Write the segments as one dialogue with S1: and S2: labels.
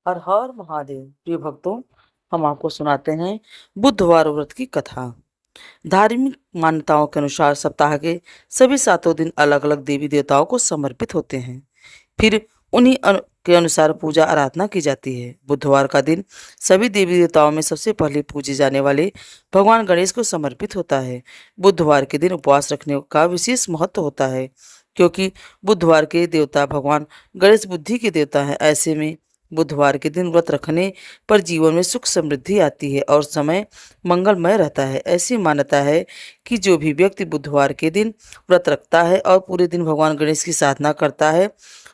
S1: हर हर महादेव। प्रिय भक्तों, हम आपको सुनाते हैं बुधवार व्रत की कथा। धार्मिक मान्यताओं के अनुसार सप्ताह के सभी सातों दिन अलग अलग देवी देवताओं को समर्पित होते हैं। फिर उन्हीं के अनुसार पूजा आराधना की जाती है। बुधवार का दिन सभी देवी देवताओं में सबसे पहले पूजे जाने वाले भगवान गणेश को समर्पित होता है। बुधवार के दिन उपवास रखने का विशेष महत्व होता है, क्योंकि बुधवार के देवता भगवान गणेश बुद्धि के देवता हैं। ऐसे में बुधवार के दिन व्रत रखने पर जीवन में सुख समृद्धि आती है और समय मंगलमय रहता है। ऐसी मान्यता है कि जो भी व्यक्ति बुधवार के दिन व्रत रखता है और पूरे दिन भगवान गणेश की साधना करता है,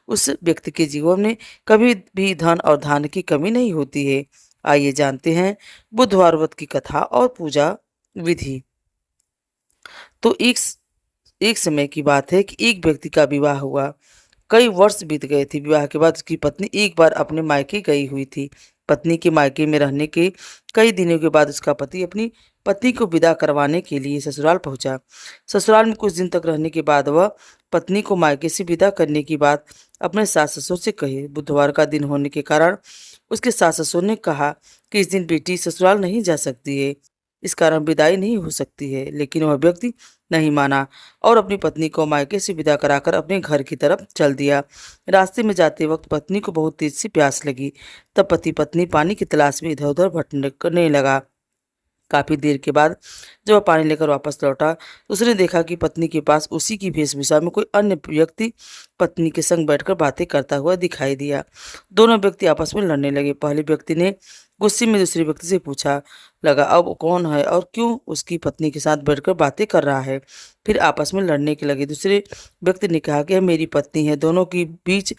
S1: उस व्यक्ति के जीवन में कभी भी धन और धान्य की कमी नहीं होती है। आइए जानते हैं बुधवार व्रत की कथा और पूजा विधि। तो एक समय की बात है कि एक व्यक्ति का विवाह हुआ। कई वर्ष बीत गए थे। विवाह के बाद उसकी पत्नी एक बार अपने मायके गई हुई थी। पत्नी के मायके में रहने के कई दिनों के बाद उसका पति अपनी पत्नी को विदा करवाने के लिए ससुराल पहुंचा। ससुराल में कुछ दिन तक रहने के बाद वह पत्नी को मायके से विदा करने की बात अपने सास ससुर से कही। बुधवार का दिन होने के कारण उसके सास ससुर ने कहा कि इस दिन बेटी ससुराल नहीं जा सकती है, इस कारण विदाई नहीं हो सकती है। लेकिन वह व्यक्ति नहीं माना और अपनी पत्नी को मायके से विदा कराकर अपने घर की तरफ चल दिया। रास्ते में जाते वक्त पत्नी को बहुत तेज सी प्यास लगी। तब पति पत्नी पानी की तलाश में इधर उधर भटकने लगा। काफी देर के बाद जब वह पानी लेकर वापस लौटा तो उसने देखा कि पत्नी के पास उसी की वेशभूषा में कोई अन्य व्यक्ति पत्नी के संग बैठकर बातें करता हुआ दिखाई दिया। दोनों व्यक्ति आपस में लड़ने लगे। पहले व्यक्ति ने गुस्से में दूसरे व्यक्ति से पूछा लगा, अब कौन है और क्यों उसकी पत्नी के साथ बैठकर बातें कर रहा है। फिर आपस में लड़ने के लगे। दूसरे व्यक्ति ने कहा कि यह मेरी पत्नी है। दोनों के बीच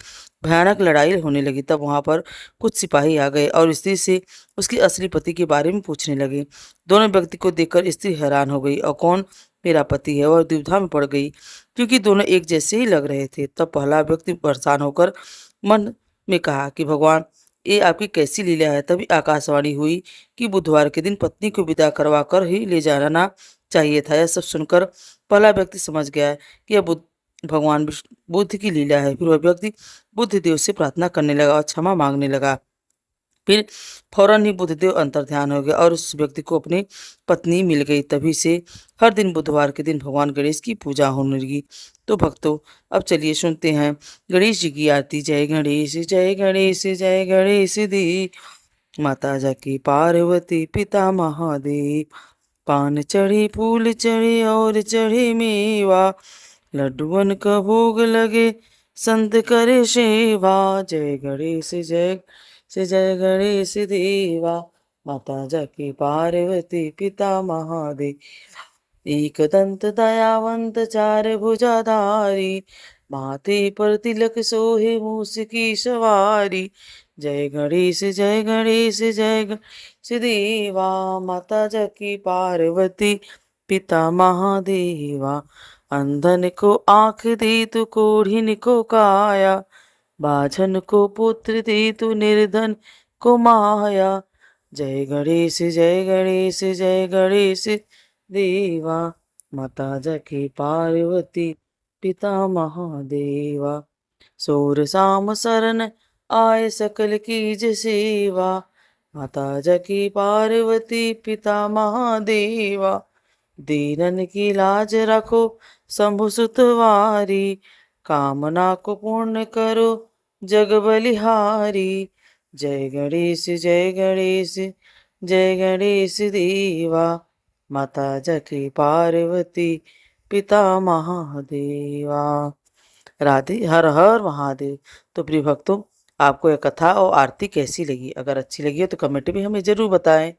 S1: भयानक लड़ाई होने लगी। तब वहां पर कुछ सिपाही आ गए और स्त्री से उसके असली पति के बारे में पूछने लगे। दोनों व्यक्ति को देखकर स्त्री हैरान हो गई और कौन मेरा पति है वह दुविधा में पड़ गई, क्योंकि दोनों एक जैसे ही लग रहे थे। तब पहला व्यक्ति परेशान होकर मन में कहा कि भगवान, ये आपकी कैसी लीला है। तभी आकाशवाणी हुई कि बुधवार के दिन पत्नी को विदा करवा कर ही ले जाना चाहिए था। यह सब सुनकर पहला व्यक्ति समझ गया कि यह भगवान बुद्ध की लीला है। फिर वह व्यक्ति बुद्ध देव से प्रार्थना करने लगा और क्षमा मांगने लगा। फिर फौरन ही बुद्धदेव अंतर्ध्यान हो गए और उस व्यक्ति को अपनी पत्नी मिल गई। तभी से हर दिन बुधवार के दिन भगवान गणेश की पूजा होने लगी। तो भक्तों, अब चलिए सुनते हैं गणेश जी की आरती। जय गणेश जय गणेश जय गणेश दी, माता जाकी पार्वती पिता महादेव। पान चढ़े फूल चढ़े और चढ़े मेवा, लड्डुअन का भोग लगे संत करे सेवा। जय गणेश जय गणेश देवा, माता जाकी पार्वती पिता महादेव। एक दंत दयावंत चार भुजाधारी, माथे पर तिलक सोहे मूस की सवारी। जय गणेश जय गणेश जय गणेश देवा, माता जाकी पार्वती पिता महादेवा। अंधन को आँख दे तू कोढ़िन को काया, बाझन को पुत्र दे तू निर्धन को माया। जय गणेश जय गणेश जय गणेश देवा, माता जाकी पार्वती पिता महादेवा। सोर साम शरण आय सकल कीज सेवा, माता जाकी पार्वती पिता महादेवा। दीनन की लाज रखो शंभु सुतवारी, कामना को पूर्ण करो जग बलिहारी। जय गणेश जय गणेश जय गणेश देवा, माता जाकी पार्वती पिता महादेवा। राधे हर हर महादेव। तो प्रिय भक्तों, आपको यह कथा और आरती कैसी लगी? अगर अच्छी लगी हो तो कमेंट में हमें जरूर बताएं।